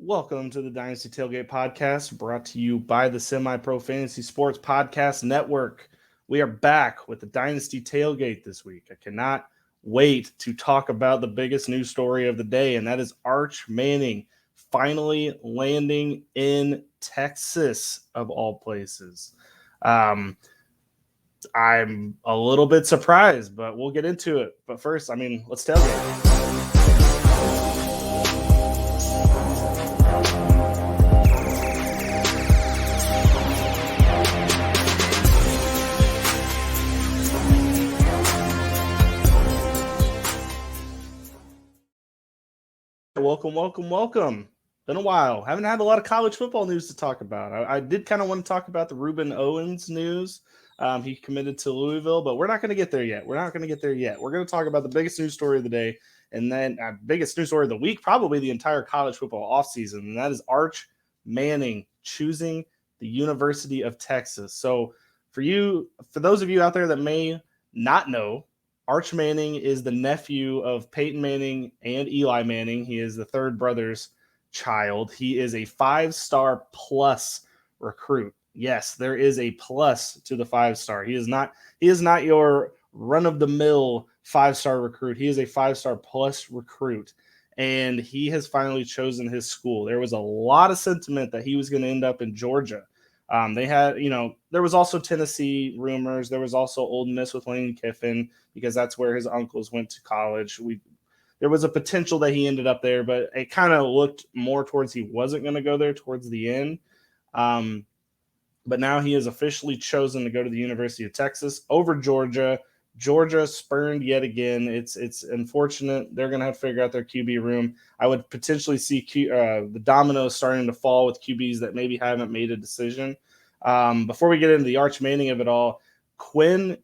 Welcome to the Dynasty Tailgate Podcast, brought to you by the Semi-Pro Fantasy Sports Podcast Network. We are back with the Dynasty Tailgate this week. I cannot wait to talk about the biggest news story of the day, and that is Arch Manning finally landing in Texas, of all places. I'm a little bit surprised, but we'll get into it. But first, let's tailgate. Welcome. Been a while. Haven't had a lot of college football news to talk about. I did kind of want to talk about the Reuben Owens news. He committed to Louisville, but we're not going to get there yet. We're going to talk about the biggest news story of the day, and then biggest news story of the week, probably the entire college football offseason, and that is Arch Manning choosing the University of Texas. So for those of you out there that may not know, Arch Manning is the nephew of Peyton Manning and Eli Manning. He is the third brother's child. He is a 5-star plus recruit. Yes, there is a plus to the 5-star. He is not your run-of-the-mill 5-star recruit. He is a 5-star plus recruit, and he has finally chosen his school. There was a lot of sentiment that he was going to end up in Georgia. There was also Tennessee rumors. There was also Ole Miss with Lane Kiffin because that's where his uncles went to college. There was a potential that he ended up there, but it kind of looked more towards he wasn't going to go there towards the end. But now he has officially chosen to go to the University of Texas over Georgia. Georgia spurned yet again. It's unfortunate. They're going to have to figure out their QB room. I would potentially see the dominoes starting to fall with QBs that maybe haven't made a decision. Before we get into the Arch Manning of it all, Quinn,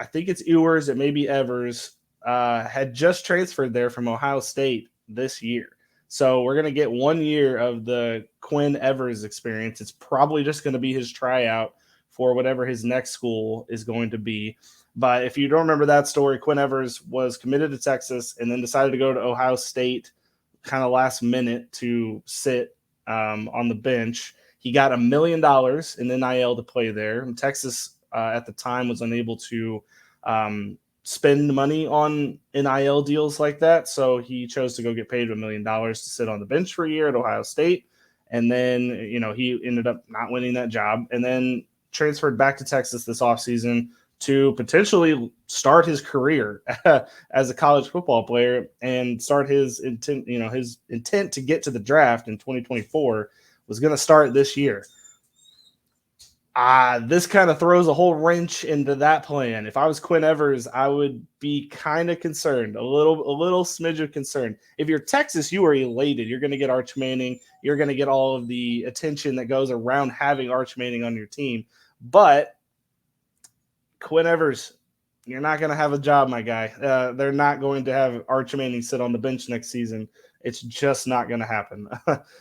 I think it's Ewers, it may be Evers, had just transferred there from Ohio State this year. So we're going to get 1 year of the Quinn Evers experience. It's probably just going to be his tryout for whatever his next school is going to be. But if you don't remember that story, Quinn Evers was committed to Texas and then decided to go to Ohio State kind of last minute to sit on the bench. He got $1 million in NIL to play there. And Texas at the time was unable to spend money on NIL deals like that. So he chose to go get paid $1 million to sit on the bench for a year at Ohio State. And then, he ended up not winning that job and then transferred back to Texas this offseason to potentially start his career as a college football player and start his intent. His intent to get to the draft in 2024 was going to start this year. This kind of throws a whole wrench into that plan. If I was Quinn Evers, I would be kind of concerned, a little smidge of concern. If you're Texas, you are elated. You're going to get Arch Manning. You're going to get all of the attention that goes around having Arch Manning on your team. But Quinn Evers, you're not going to have a job, my guy. They're not going to have Arch Manning sit on the bench next season. It's just not going to happen.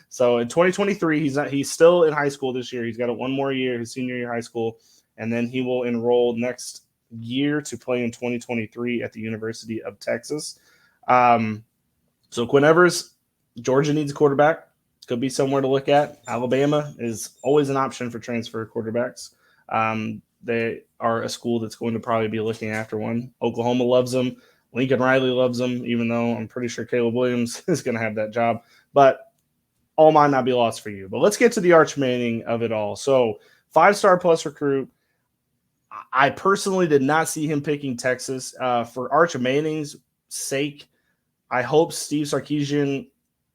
So in 2023, he's still in high school this year. He's got one more year, his senior year of high school, and then he will enroll next year to play in 2023 at the University of Texas. So Quinn Evers, Georgia needs a quarterback. Could be somewhere to look at. Alabama is always an option for transfer quarterbacks. They are a school that's going to probably be looking after one. Oklahoma loves them. Lincoln Riley loves them, even though I'm pretty sure Caleb Williams is going to have that job. But all might not be lost for you. But let's get to the Arch Manning of it all. So 5-star plus recruit. I personally did not see him picking Texas. For Arch Manning's sake, I hope Steve Sarkisian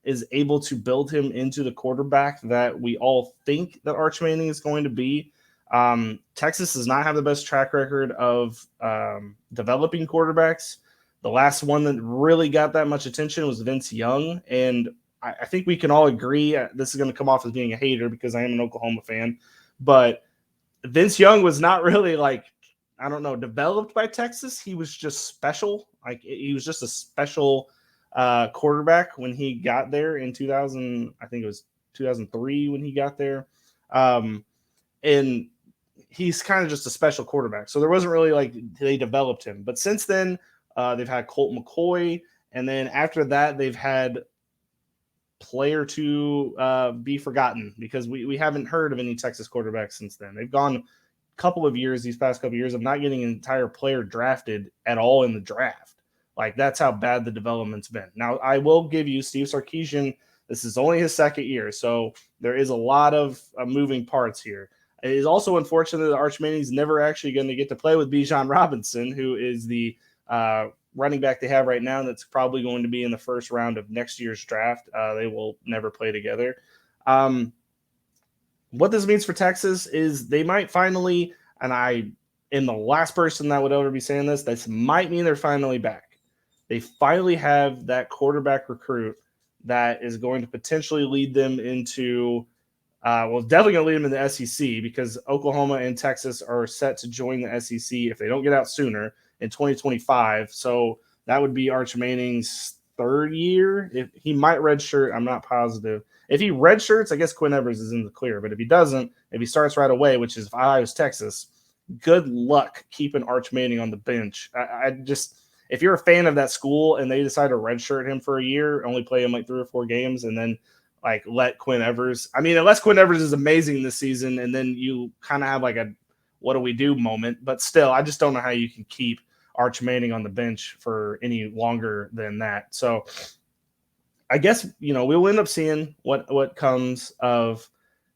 is able to build him into the quarterback that we all think that Arch Manning is going to be. Texas does not have the best track record of developing quarterbacks. The last one that really got that much attention was Vince Young. And I think we can all agree, this is going to come off as being a hater because I am an Oklahoma fan, but Vince Young was not really developed by Texas. He was just special. He was just a special quarterback when he got there in 2000. I think it was 2003 when he got there. And he's kind of just a special quarterback. So there wasn't really they developed him. But since then, they've had Colt McCoy. And then after that, they've had player to be forgotten, because we haven't heard of any Texas quarterbacks since then. They've gone a couple of years, these past couple of years, of not getting an entire player drafted at all in the draft. Like, that's how bad the development's been. Now, I will give you Steve Sarkisian. This is only his second year, so there is a lot of moving parts here. It is also unfortunate that Arch Manning's never actually going to get to play with Bijan Robinson, who is the running back they have right now that's probably going to be in the first round of next year's draft. They will never play together. What this means for Texas is they might finally, and I am the last person that would ever be saying this might mean they're finally back. They finally have that quarterback recruit that is going to potentially lead them into definitely going to lead them in the SEC, because Oklahoma and Texas are set to join the SEC if they don't get out sooner in 2025. So that would be Arch Manning's third year. If he might redshirt, I'm not positive. If he redshirts, I guess Quinn Evers is in the clear. But if he doesn't, if he starts right away, which is if I was Texas, good luck keeping Arch Manning on the bench. I just, if you're a fan of that school and they decide to redshirt him for a year, only play him like 3 or 4 games, and then like let Quinn Evers, I mean, unless Quinn Evers is amazing this season, and then you kind of have like a what do we do moment. But still, I just don't know how you can keep Arch Manning on the bench for any longer than that. So I guess, we'll end up seeing what comes of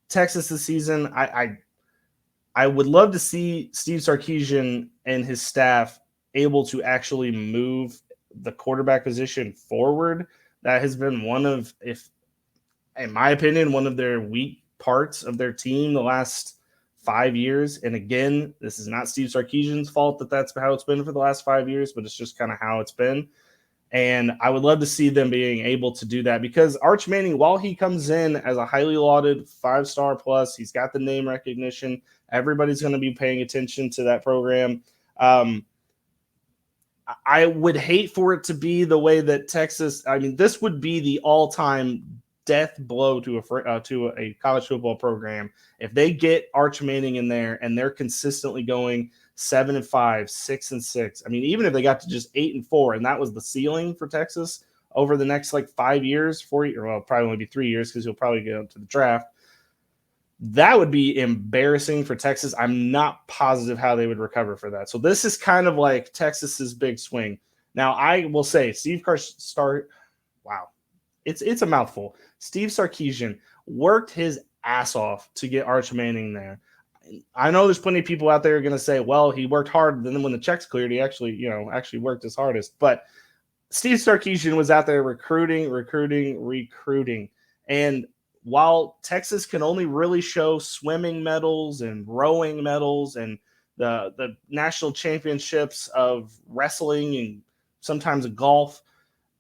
Texas this season. I would love to see Steve Sarkisian and his staff able to actually move the quarterback position forward. That has been in my opinion, one of their weak parts of their team the last 5 years. And again, this is not Steve Sarkisian's fault that that's how it's been for the last 5 years, but it's just kind of how it's been. And I would love to see them being able to do that, because Arch Manning, while he comes in as a highly lauded 5-star plus, he's got the name recognition. Everybody's going to be paying attention to that program. I would hate for it to be the way that Texas, I mean, this would be the all-time death blow to a college football program if they get Arch Manning in there and they're consistently going 7-5, 6-6. I mean, even if they got to just 8-4, and that was the ceiling for Texas over the next like 5 years, 4 years, well, probably only be 3 years because he'll probably get to the draft. That would be embarrassing for Texas. I'm not positive how they would recover for that. So this is kind of like Texas's big swing. Now, I will say it's a mouthful. Steve Sarkisian worked his ass off to get Arch Manning there. I know there's plenty of people out there going to say, well, he worked hard, and then when the checks cleared, he actually worked his hardest. But Steve Sarkisian was out there recruiting. And while Texas can only really show swimming medals and rowing medals and the national championships of wrestling and sometimes of golf,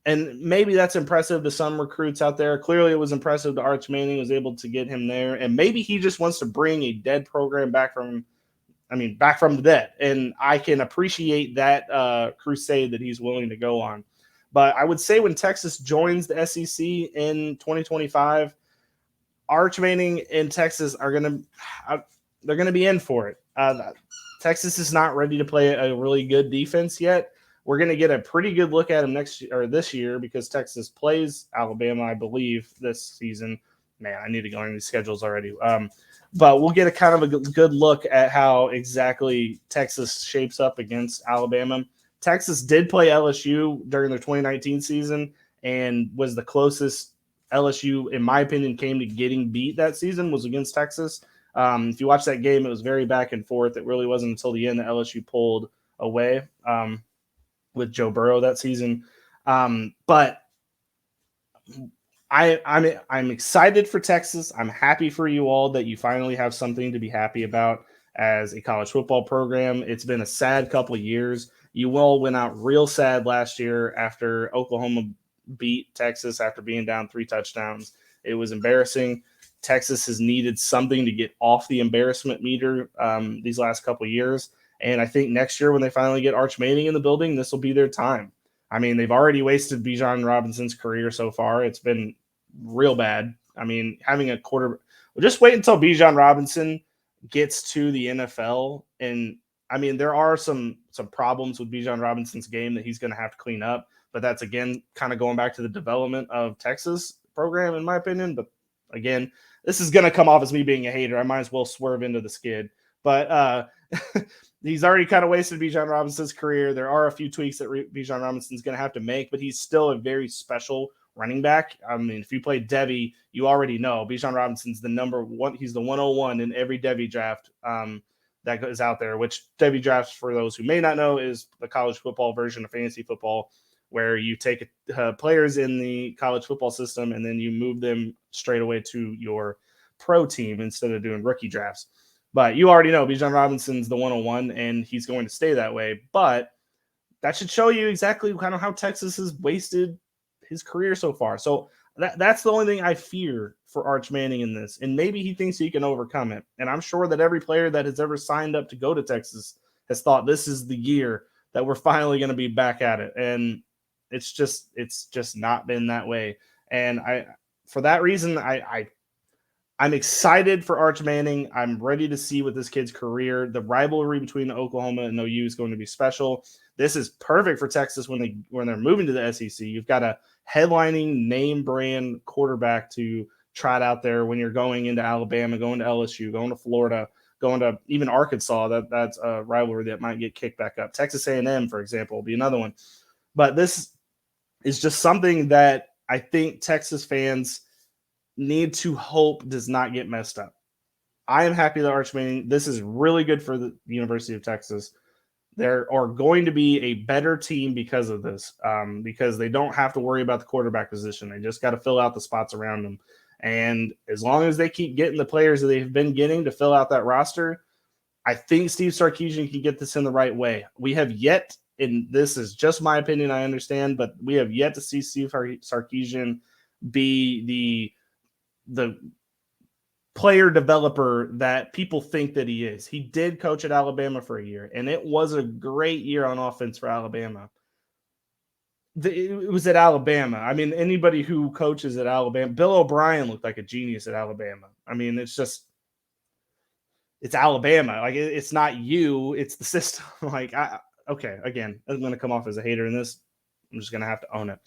and maybe that's impressive to some recruits out there. Clearly, it was impressive to Arch Manning, was able to get him there. And maybe he just wants to bring a dead program back from the dead. And I can appreciate that crusade that he's willing to go on. But I would say when Texas joins the SEC in 2025, Arch Manning and Texas are they're going to be in for it. Texas is not ready to play a really good defense yet. We're going to get a pretty good look at him this year, because Texas plays Alabama, I believe, this season. Man, I need to go on these schedules already. But we'll get a kind of a good look at how exactly Texas shapes up against Alabama. Texas did play LSU during their 2019 season and was the closest LSU, in my opinion, came to getting beat that season was against Texas. If you watch that game, it was very back and forth. It really wasn't until the end that LSU pulled away with Joe Burrow that season. But I'm excited for Texas. I'm happy for you all that you finally have something to be happy about as a college football program. It's been a sad couple of years. You all went out real sad last year after Oklahoma beat Texas after being down 3 touchdowns. It was embarrassing. Texas has needed something to get off the embarrassment meter these last couple of years. And I think next year when they finally get Arch Manning in the building, this will be their time. I mean, they've already wasted Bijan Robinson's career so far. It's been real bad. I mean, having a just wait until Bijan Robinson gets to the NFL. And I mean, there are some problems with Bijan Robinson's game that he's going to have to clean up. But that's, again, kind of going back to the development of Texas. program, in my opinion. But again, this is going to come off as me being a hater. I might as well swerve into the skid. But he's already kind of wasted Bijan Robinson's career. There are a few tweaks that Bijan Robinson's going to have to make, but he's still a very special running back. I mean, if you play Devy, you already know Bijan Robinson's the number one. He's the 101 in every Devy draft that is out there, which Devy drafts, for those who may not know, is the college football version of fantasy football, where you take players in the college football system and then you move them straight away to your pro team instead of doing rookie drafts. But you already know Bijan Robinson's the 101, and he's going to stay that way. But that should show you exactly kind of how Texas has wasted his career so far. So that's the only thing I fear for Arch Manning in this. And maybe he thinks he can overcome it. And I'm sure that every player that has ever signed up to go to Texas has thought this is the year that we're finally going to be back at it. And it's just not been that way. And for that reason, I'm excited for Arch Manning. I'm ready to see what this kid's career. The rivalry between Oklahoma and OU is going to be special. This is perfect for Texas when they're moving to the SEC. You've got a headlining name brand quarterback to trot out there when you're going into Alabama, going to LSU, going to Florida, going to even Arkansas. That's a rivalry that might get kicked back up. Texas A&M, for example, will be another one. But this is just something that I think Texas fans need to hope does not get messed up. I am happy that Arch Manning, this is really good for the University of Texas. There are going to be a better team because of this, because they don't have to worry about the quarterback position. They just got to fill out the spots around them. And as long as they keep getting the players that they've been getting to fill out that roster, I think Steve Sarkisian can get this in the right way. We have yet, and this is just my opinion, I understand, but we have yet to see Steve Sarkisian be the player developer that people think that he is. He did coach at Alabama for a year, and it was a great year on offense for Alabama. It was at Alabama. I mean, anybody who coaches at Alabama, Bill O'Brien looked like a genius at Alabama. I mean, it's Alabama. Like, it's not you, it's the system. Like, okay, again, I'm going to come off as a hater in this. I'm just going to have to own it.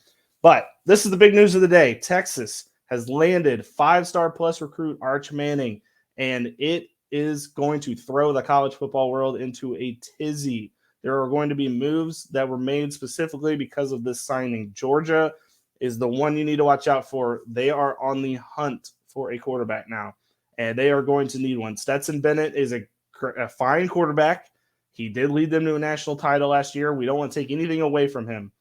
But this is the big news of the day. Texas has landed 5-star plus recruit Arch Manning, and it is going to throw the college football world into a tizzy. There are going to be moves that were made specifically because of this signing. Georgia is the one you need to watch out for. They are on the hunt for a quarterback now, and they are going to need one. Stetson Bennett is a fine quarterback. He did lead them to a national title last year. We don't want to take anything away from him.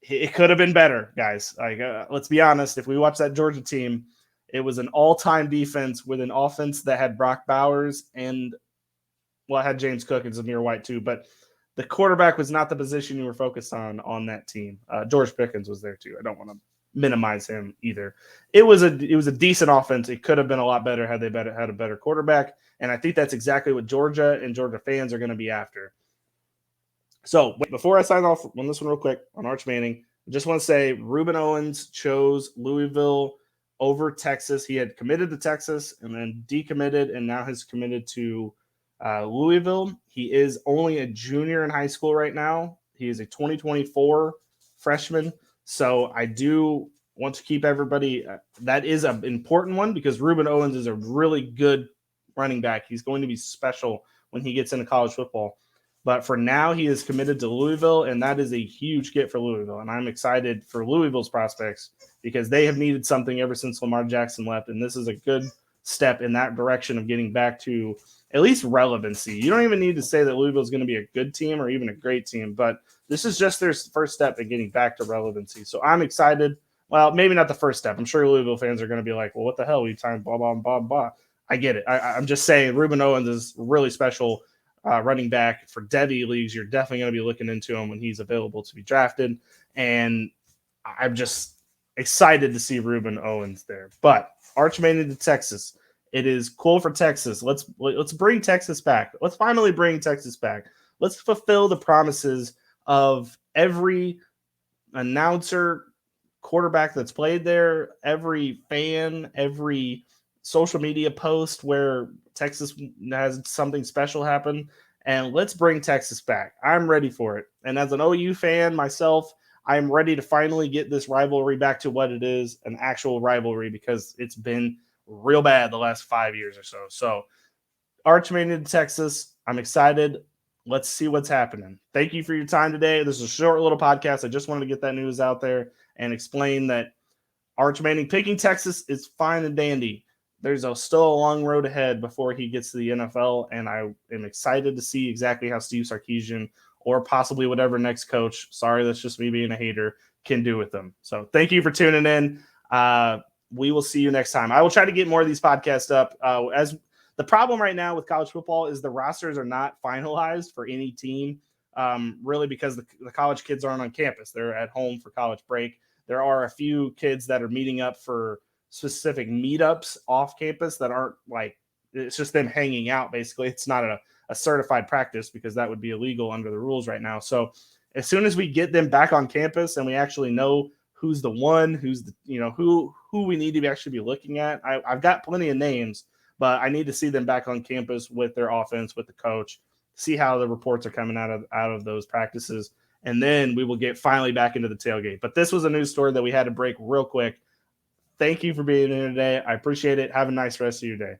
It could have been better, guys. Like, let's be honest. If we watch that Georgia team, it was an all-time defense with an offense that had Brock Bowers and, well, it had James Cook and Zamir White too. But the quarterback was not the position you were focused on that team. George Pickens was there too. I don't want to minimize him either. It was a decent offense. It could have been a lot better had they had a better quarterback. And I think that's exactly what Georgia and Georgia fans are going to be after. So before I sign off on this one real quick on Arch Manning, I just want to say Reuben Owens chose Louisville over Texas. He had committed to Texas and then decommitted and now has committed to Louisville. He is only a junior in high school right now. He is a 2024 freshman. So I do want to keep everybody that is an important one because Reuben Owens is a really good running back. He's going to be special when he gets into college football. But for now, he is committed to Louisville, and that is a huge get for Louisville. And I'm excited for Louisville's prospects because they have needed something ever since Lamar Jackson left, and this is a good step in that direction of getting back to at least relevancy. You don't even need to say that Louisville is going to be a good team or even a great team, but this is just their first step in getting back to relevancy. So I'm excited. Well, maybe not the first step. I'm sure Louisville fans are going to be like, well, what the hell? We signed blah, blah, blah, blah. I get it. I'm just saying Reuben Owens is really special. Running back for Devy leagues, you're definitely going to be looking into him when he's available to be drafted. And I'm just excited to see Reuben Owens there. But Arch Manning to Texas. It is cool for Texas. Let's bring Texas back. Let's finally bring Texas back. Let's fulfill the promises of every announcer, quarterback that's played there, every fan, every social media post where Texas has something special happen, and let's bring Texas back. I'm ready for it. And as an OU fan myself, I'm ready to finally get this rivalry back to what it is, an actual rivalry, because it's been real bad the last 5 years or so. So Arch made it to Texas. I'm excited. Let's see what's happening. Thank you for your time today. This is a short little podcast. I just wanted to get that news out there and explain that Arch Manning picking Texas is fine and dandy. There's still a long road ahead before he gets to the NFL, and I am excited to see exactly how Steve Sarkisian or possibly whatever next coach, sorry, that's just me being a hater, can do with them. So thank you for tuning in. We will see you next time. I will try to get more of these podcasts up. As the problem right now with college football is the rosters are not finalized for any team, really because the college kids aren't on campus. They're at home for college break. There are a few kids that are meeting up for specific meetups off campus that aren't like, it's just them hanging out, basically. It's not a certified practice because that would be illegal under the rules right now. So as soon as we get them back on campus and we actually know who's the one, who's the, who we need to actually be looking at, I've got plenty of names, but I need to see them back on campus with their offense, with the coach, see how the reports are coming out of those practices. And then we will get finally back into the tailgate. But this was a news story that we had to break real quick. Thank you for being here today. I appreciate it. Have a nice rest of your day.